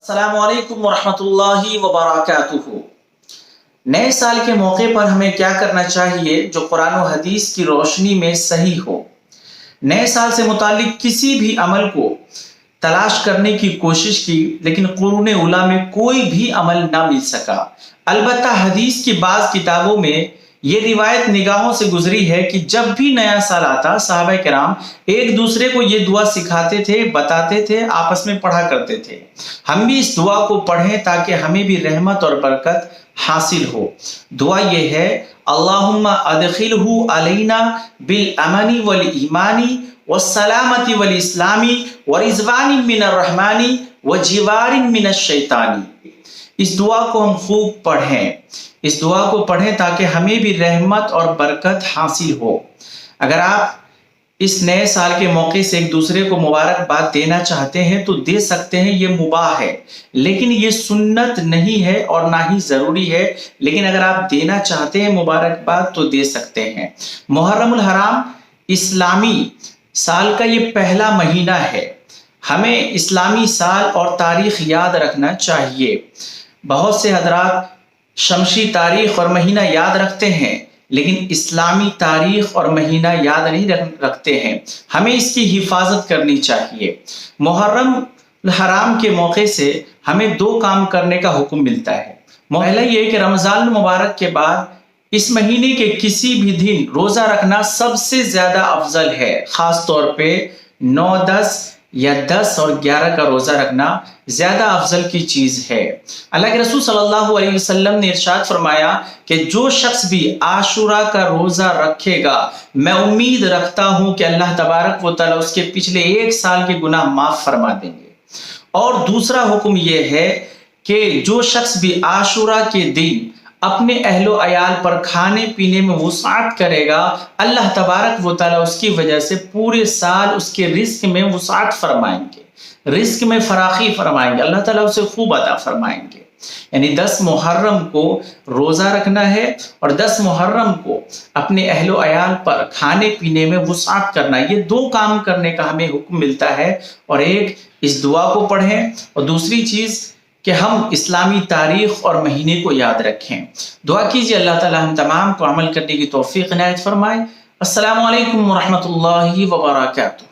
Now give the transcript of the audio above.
السلام علیکم ورحمۃ اللہ وبرکاتہ۔ نئے سال کے موقع پر ہمیں کیا کرنا چاہیے جو قرآن و حدیث کی روشنی میں صحیح ہو؟ نئے سال سے متعلق کسی بھی عمل کو تلاش کرنے کی کوشش کی، لیکن قرون اولیٰ میں کوئی بھی عمل نہ مل سکا۔ البتہ حدیث کی بعض کتابوں میں یہ روایت نگاہوں سے گزری ہے کہ جب بھی نیا سال آتا صحابہ کرام ایک دوسرے کو یہ دعا سکھاتے تھے، بتاتے تھے، آپس میں پڑھا کرتے تھے۔ ہم بھی اس دعا کو پڑھیں تاکہ ہمیں بھی رحمت اور برکت حاصل ہو۔ دعا یہ ہے: اللہم ادخلہ علینا بالامن والایمان والسلامت والاسلام ورضوان من الرحمن وجوار من الشیطان۔ اس دعا کو ہم خوب پڑھیں، اس دعا کو پڑھیں تاکہ ہمیں بھی رحمت اور برکت حاصل ہو۔ اگر آپ اس نئے سال کے موقع سے ایک دوسرے کو مبارکباد دینا چاہتے ہیں تو دے سکتے ہیں، یہ مباح ہے، لیکن یہ سنت نہیں ہے اور نہ ہی ضروری ہے۔ لیکن اگر آپ دینا چاہتے ہیں مبارکباد تو دے سکتے ہیں۔ محرم الحرام اسلامی سال کا یہ پہلا مہینہ ہے۔ ہمیں اسلامی سال اور تاریخ یاد رکھنا چاہیے۔ بہت سے حضرات شمسی تاریخ اور مہینہ یاد رکھتے ہیں، لیکن اسلامی تاریخ اور مہینہ یاد نہیں رکھتے ہیں۔ ہمیں اس کی حفاظت کرنی چاہیے۔ محرم الحرام کے موقع سے ہمیں دو کام کرنے کا حکم ملتا ہے۔ پہلا یہ کہ رمضان المبارک کے بعد اس مہینے کے کسی بھی دن روزہ رکھنا سب سے زیادہ افضل ہے، خاص طور پہ 9، 10 یا 10 اور 11 کا روزہ رکھنا زیادہ افضل کی چیز ہے۔ اللہ کے رسول صلی اللہ علیہ وسلم نے ارشاد فرمایا کہ جو شخص بھی عاشورہ کا روزہ رکھے گا، میں امید رکھتا ہوں کہ اللہ تبارک و تعالیٰ اس کے پچھلے 1 سال کے گناہ معاف فرما دیں گے۔ اور دوسرا حکم یہ ہے کہ جو شخص بھی عاشورہ کے دن اپنے اہل و عیال پر کھانے پینے میں وسعت کرے گا، اللہ تبارک و تعالیٰ اس کی وجہ سے پورے سال اس کے رزق میں وسعت فرمائیں گے، رزق میں فراخی فرمائیں گے، اللہ تعالیٰ اسے خوب عطا فرمائیں گے۔ یعنی 10 محرم کو روزہ رکھنا ہے اور 10 محرم کو اپنے اہل و عیال پر کھانے پینے میں وسعت کرنا، یہ 2 کام کرنے کا ہمیں حکم ملتا ہے۔ اور ایک اس دعا کو پڑھیں، اور دوسری چیز کہ ہم اسلامی تاریخ اور مہینے کو یاد رکھیں۔ دعا کیجیے اللہ تعالیٰ ہم تمام کو عمل کرنے کی توفیق عنایت فرمائے۔ السلام علیکم ورحمۃ اللہ وبرکاتہ۔